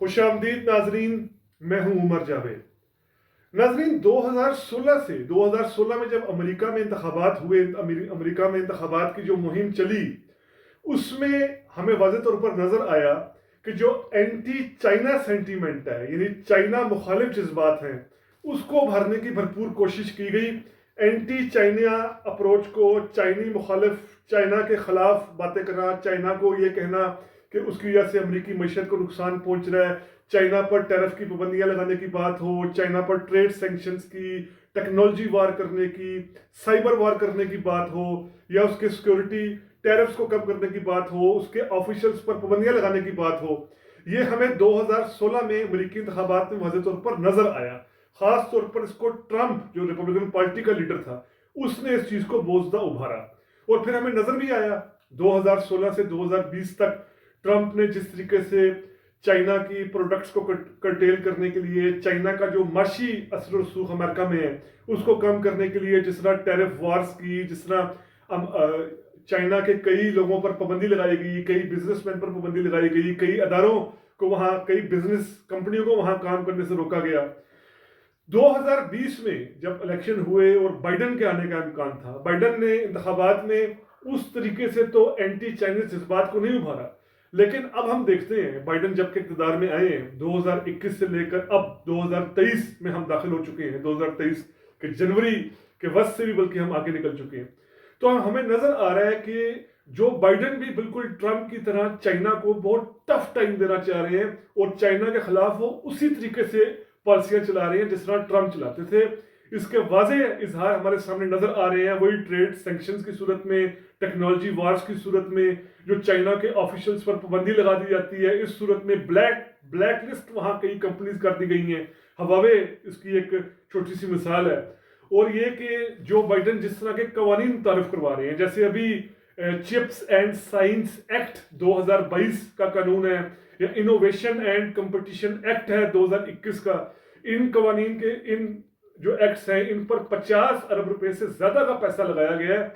خوش آمدید ناظرین، میں ہوں عمر جاوید۔ ناظرین، 2016 میں جب امریکہ میں انتخابات ہوئے، امریکہ میں انتخابات کی جو مہم چلی، اس میں ہمیں واضح طور پر نظر آیا کہ جو اینٹی چائنا سینٹیمنٹ ہے، یعنی چائنا مخالف جذبات ہیں، اس کو بھرنے کی بھرپور کوشش کی گئی۔ اینٹی چائنا اپروچ کو، چائنی مخالف، چائنا کے خلاف باتیں کرنا، چائنا کو یہ کہنا کہ اس کی وجہ سے امریکی معیشت کو نقصان پہنچ رہا ہے، چائنا پر ٹیرف کی پابندیاں لگانے کی بات ہو، چائنا پر ٹریڈ سینکشنز کی، ٹیکنالوجی وار کرنے کی، سائبر وار کرنے کی بات ہو، یا اس کے سیکیورٹی ٹیرفز کو کم کرنے کی بات ہو، اس کے آفیشلز پر پابندیاں لگانے کی بات ہو، یہ ہمیں 2016 میں امریکی انتخابات میں واضح طور پر نظر آیا۔ خاص طور پر اس کو ٹرمپ، جو ریپبلکن پارٹی کا لیڈر تھا، اس نے اس چیز کو بوزدہ ابھارا۔ اور پھر ہمیں نظر بھی آیا 2016 سے 2020 تک ٹرمپ نے جس طریقے سے چائنا کی پروڈکٹس کو کرٹیل کرنے کے لیے، چائنا کا جو معاشی اثر و رسوخ امریکہ میں ہے اس کو کم کرنے کے لیے جس طرح ٹیرف وارز کی، جس طرح چائنا کے کئی لوگوں پر پابندی لگائی گئی، کئی بزنس مین پر پابندی لگائی گئی، کئی اداروں کو وہاں، کئی بزنس کمپنیوں کو وہاں کام کرنے سے روکا گیا۔ 2020 میں جب الیکشن ہوئے اور بائیڈن کے آنے کا امکان تھا، بائیڈن نے انتخابات میں اس طریقے سے تو اینٹی چائنیز جذبات کو نہیں ابھارا، لیکن اب ہم دیکھتے ہیں بائیڈن جب کہ اقتدار میں آئے ہیں 2021 سے لے کر اب 2023 میں ہم داخل ہو چکے ہیں، 2023 کے جنوری کے وسط سے بھی بلکہ ہم آگے نکل چکے ہیں، تو ہمیں نظر آ رہا ہے کہ جو بائیڈن بھی بالکل ٹرمپ کی طرح چائنا کو بہت ٹف ٹائم دینا چاہ رہے ہیں، اور چائنا کے خلاف وہ اسی طریقے سے پالیسیاں چلا رہے ہیں جس طرح ٹرمپ چلاتے تھے۔ اس کے واضح اظہار ہمارے سامنے نظر آ رہے ہیں، وہی ٹریڈ سینکشنز کی صورت میں، ٹیکنالوجی وارز کی صورت میں، جو چائنا کے آفیشلز پر پابندی لگا دی جاتی ہے، اس صورت میں بلیک لسٹ وہاں کئی کمپنیز کر دی گئی ہیں۔ ہواوے اس کی ایک چھوٹی سی مثال ہے۔ اور یہ کہ جو بائیڈن جس طرح کے قوانین متعارف کروا رہے ہیں، جیسے ابھی چپس اینڈ سائنس ایکٹ 2022 کا قانون ہے، یا انوویشن اینڈ کمپٹیشن ایکٹ ہے 2021 کا، ان قوانین کے، ان جو ایکٹس ہیں، ان پر 50 ارب روپے سے زیادہ کا پیسہ لگایا گیا ہے۔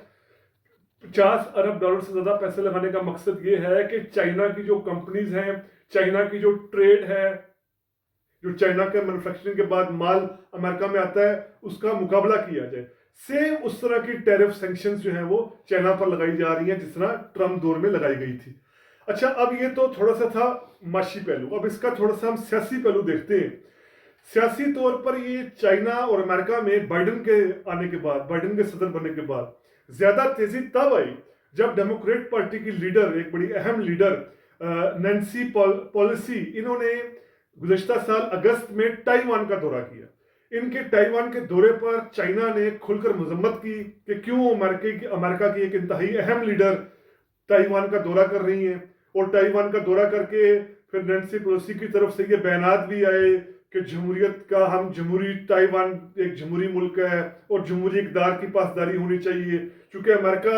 50 ارب ڈالر سے زیادہ پیسے لگانے کا مقصد یہ ہے کہ چائنا کی جو کمپنیز ہیں، چائنا کی جو ٹریڈ ہے، جو چائنا کے مینوفیکچرنگ کے بعد مال امریکہ میں آتا ہے، اس کا مقابلہ کیا جائے۔ سیم اس طرح کی ٹیرف سینکشنز جو ہیں وہ چائنا پر لگائی جا رہی ہیں جس طرح ٹرمپ دور میں لگائی گئی تھی۔ اچھا، اب یہ تو تھوڑا سا تھا معاشی پہلو، اب اس کا تھوڑا سا ہم سیاسی پہلو دیکھتے ہیں۔ سیاسی طور پر یہ چائنا اور امریکہ میں بائیڈن کے آنے کے بعد، بائیڈن کے صدر بننے کے بعد زیادہ تیزی تب آئی جب ڈیموکریٹ پارٹی کی لیڈر، ایک بڑی اہم لیڈر نینسی پیلوسی، انہوں نے گزشتہ سال اگست میں تائیوان کا دورہ کیا۔ ان کے تائیوان کے دورے پر چائنا نے کھل کر مذمت کی کہ کیوں امریکہ کی ایک انتہائی اہم لیڈر تائیوان کا دورہ کر رہی ہیں، اور تائیوان کا دورہ کر کے پھر نینسی پیلوسی کی طرف سے یہ بیانات بھی آئے کہ جمہوریت کا، ہم جمہوری، تائیوان ایک جمہوری ملک ہے اور جمہوری اقدار کی پاسداری ہونی چاہیے، چونکہ امریکہ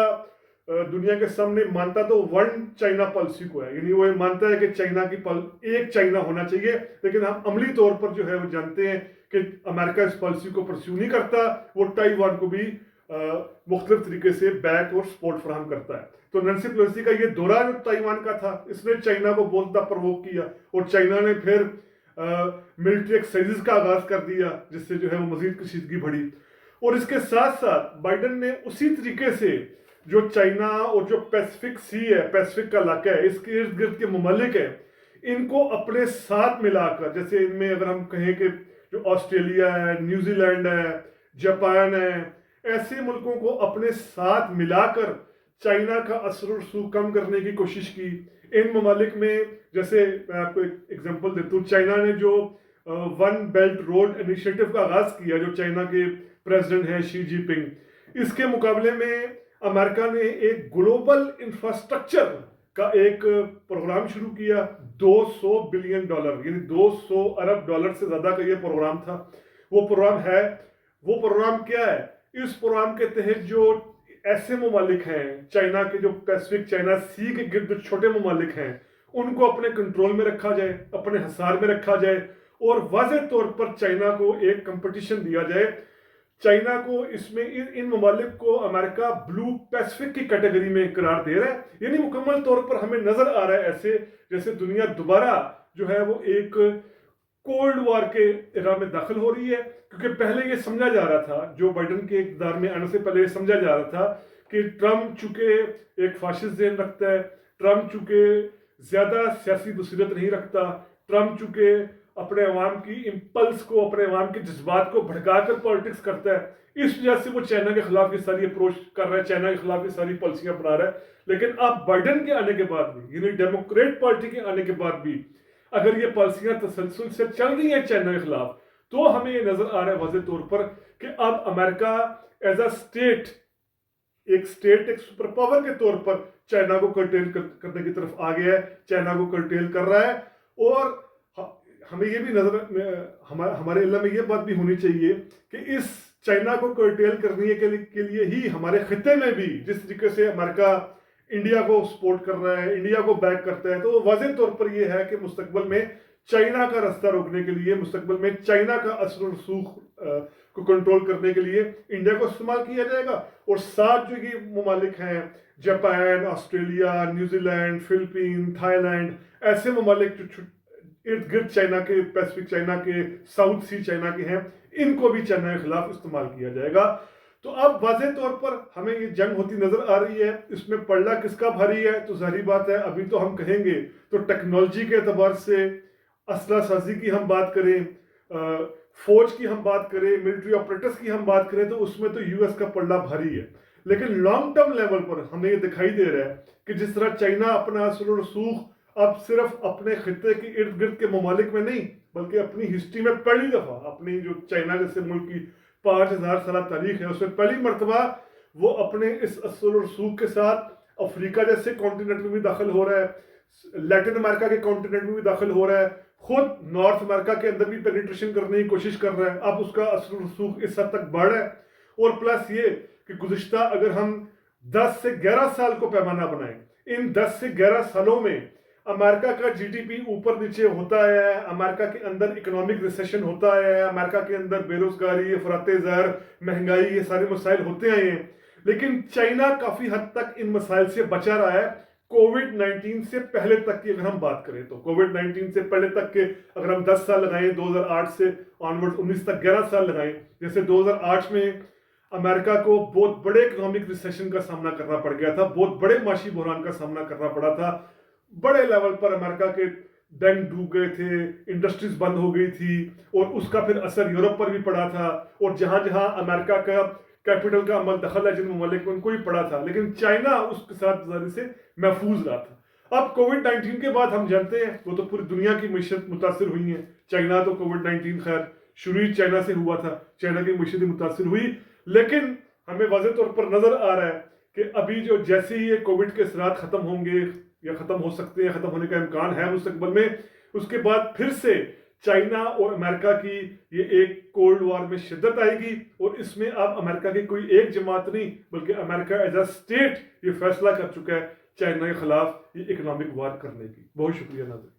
دنیا کے سامنے مانتا تو ون چائنا پالیسی کو ہے، یعنی وہ مانتا ہے کہ چائنا کی ایک چائنا ہونا چاہیے، لیکن ہم عملی طور پر جو ہے وہ جانتے ہیں کہ امریکہ اس پالیسی کو پرسیو نہیں کرتا، وہ تائیوان کو بھی مختلف طریقے سے بیک اور سپورٹ فراہم کرتا ہے۔ تو نینسی پیلوسی کا یہ دورہ جو تائیوان کا تھا، اس نے چائنا کو بہت پرووک کیا، اور چائنا نے پھر ملٹری ایکسرسائزز کا آغاز کر دیا، جس سے جو ہے وہ مزید کشیدگی بڑھی۔ اور اس کے ساتھ ساتھ بائیڈن نے اسی طریقے سے جو چائنا اور جو پیسفک سی ہے، پیسفک کا علاقہ ہے، اس کے ارد گرد کے ممالک ہیں، ان کو اپنے ساتھ ملا کر، جیسے ان میں اگر ہم کہیں کہ جو آسٹریلیا ہے، نیوزی لینڈ ہے، جاپان ہے، ایسے ملکوں کو اپنے ساتھ ملا کر چائنا کا اثر و رسوخ کم کرنے کی کوشش کی۔ ان ممالک میں، جیسے میں آپ کو ایک ایگزامپل دیتا ہوں، چائنا نے جو ون بیلٹ روڈ انیشیٹو کا آغاز کیا، جو چائنا کے پریزیڈنٹ ہیں شی جی پنگ، اس کے مقابلے میں امریکہ نے ایک گلوبل انفراسٹرکچر کا ایک پروگرام شروع کیا، $200 بلین، یعنی $200 ارب سے زیادہ کا یہ پروگرام تھا۔ وہ پروگرام کیا ہے؟ اس پروگرام کے تحت جو ایسے ممالک ہیں چائنا کے، جو پیسفک چائنا سی کے گرد چھوٹے ممالک ہیں، ان کو اپنے کنٹرول میں رکھا جائے، اپنے حصار میں رکھا جائے، اور واضح طور پر چائنا کو ایک کمپٹیشن دیا جائے۔ چائنا کو اس میں، ان ممالک کو امریکہ بلو پیسفک کی کیٹیگری میں قرار دے رہا ہے، یعنی مکمل طور پر ہمیں نظر آ رہا ہے ایسے جیسے دنیا دوبارہ جو ہے وہ ایک کولڈ وار کے ایرا میں داخل ہو رہی ہے، کیونکہ پہلے یہ سمجھا جا رہا تھا، جو بائیڈن کے اقتدار میں آنے سے پہلے یہ سمجھا جا رہا تھا کہ ٹرمپ چونکہ ایک فاشسٹ ذہن رکھتا ہے، ٹرمپ چونکہ زیادہ سیاسی بصیرت نہیں رکھتا، ٹرمپ چونکہ اپنے عوام کی امپلس کو، اپنے عوام کے جذبات کو بھڑکا کر پالیٹکس کرتا ہے، اس وجہ سے وہ چائنا کے خلاف یہ ساری اپروچ کر رہا ہے، چائنا کے خلاف یہ ساری پالیسیاں بنا رہا ہے۔ لیکن اب بائیڈن کے آنے کے بعد بھی، یعنی ڈیموکریٹ پارٹی کے آنے کے بعد بھی اگر یہ پالیسیاں تسلسل سے چل رہی ہیں چائنا کے خلاف، تو ہمیں یہ نظر آ رہا ہے واضح طور پر کہ اب امریکہ ایز اے اسٹیٹ، ایک سپر پاور کے طور پر چائنا کو کرٹیل کرنے کی طرف آ گیا ہے، چائنا کو کرٹیل کر رہا ہے۔ اور ہمیں یہ بھی ہمارے علم میں یہ بات بھی ہونی چاہیے کہ اس چائنا کو کرٹیل کرنے کے لیے ہی ہمارے خطے میں بھی جس طریقے سے امریکہ انڈیا کو سپورٹ کر رہا ہے، انڈیا کو بیک کرتا ہے، تو واضح طور پر یہ ہے کہ مستقبل میں چائنا کا رستہ روکنے کے لیے، مستقبل میں چائنا کا اثر و رسوخ کو کنٹرول کرنے کے لیے انڈیا کو استعمال کیا جائے گا۔ اور ساتھ جو یہ ممالک ہیں، Japan, Australia, New Zealand, Philippine, Thailand, ایسے ممالک جو ارد گرد چائنا کے، پیسفک چائنا کے، ساؤتھ سی چائنا کے ہیں، ان کو بھی چائنا کے خلاف استعمال کیا جائے گا۔ تو اب واضح طور پر ہمیں یہ جنگ ہوتی نظر آ رہی ہے، اس میں پلڑا کس کا بھاری ہے تو ظاہری بات ہے ابھی تو ہم کہیں گے تو ٹیکنالوجی کے اعتبار سے، اسلحہ سازی کی ہم بات کریں، فوج کی ہم بات کریں، ملٹری آپریٹرز کی ہم بات کریں، تو اس میں تو یو ایس کا پلڑا بھاری ہے۔ لیکن لانگ ٹرم لیول پر ہمیں یہ دکھائی دے رہا ہے کہ جس طرح چائنا اپنا اثر و رسوخ اب صرف اپنے خطے کے ارد گرد کے ممالک میں نہیں بلکہ اپنی ہسٹری میں پہلی دفعہ، اپنی جو چائنا جیسے ملک کی 5000 سالہ تاریخ ہے، اس میں پہلی مرتبہ وہ اپنے اس اثر و رسوخ کے ساتھ افریقہ جیسے کانٹیننٹ میں بھی داخل ہو رہا ہے، لیٹن امریکہ کے کانٹیننٹ میں بھی داخل ہو رہا ہے، خود نارتھ امریکہ کے اندر بھی پینیٹریشن کرنے کی کوشش کر رہا ہے۔ اب اس کا اثر و رسوخ اس حد تک بڑھ رہا ہے، اور پلس یہ کہ گزشتہ اگر ہم 10 سے 11 سال کو پیمانہ بنائیں، ان 10 سے 11 سالوں میں امریکہ کا جی ڈی پی اوپر نیچے ہوتا ہے، امریکہ کے اندر اکنامک ریسیشن ہوتا ہے، امریکہ کے اندر بے روزگاری، افراط زر، مہنگائی، یہ سارے مسائل ہوتے آئے ہیں، لیکن چائنا کافی حد تک ان مسائل سے بچا رہا ہے۔ کووڈ 19 سے پہلے تک کی اگر ہم بات کریں تو کووڈ 19 سے پہلے تک کے اگر ہم 10 سال لگائیں، 2008 سے آنورڈ 19 تک 11 سال لگائیں، جیسے 2008 میں امریکہ کو بہت بڑے اکنامک ریسیشن کا سامنا کرنا پڑ گیا تھا، بہت بڑے معاشی بحران کا سامنا کرنا پڑا تھا، بڑے لیول پر امریکہ کے بینک ڈوب گئے تھے، انڈسٹریز بند ہو گئی تھی، اور اس کا پھر اثر یورپ پر بھی پڑا تھا، اور جہاں جہاں امریکہ کا کیپٹل کا عمل دخل ہے جن ممالک میں ان کو بھی پڑا تھا، لیکن چائنا اس کے ساتھ ذریعے سے محفوظ رہا تھا۔ اب کووڈ 19 کے بعد ہم جانتے ہیں وہ تو پوری دنیا کی معیشت متاثر ہوئی ہے، چائنا تو کووڈ 19 خیر شروع ہی چائنا سے ہوا تھا، چائنا کی معیشت متاثر ہوئی، لیکن ہمیں واضح طور پر نظر آ رہا ہے کہ ابھی جو جیسے ہی یہ کووڈ کے اثرات ختم ہوں گے یا ختم ہو سکتے ہیں، ختم ہونے کا امکان ہے مستقبل میں، اس کے بعد پھر سے چائنا اور امریکہ کی یہ ایک کولڈ وار میں شدت آئے گی، اور اس میں اب امریکہ کی کوئی ایک جماعت نہیں بلکہ امریکہ ایز اے اسٹیٹ یہ فیصلہ کر چکا ہے چائنا کے خلاف یہ اکنامک وار کرنے کی۔ بہت شکریہ ناظرین۔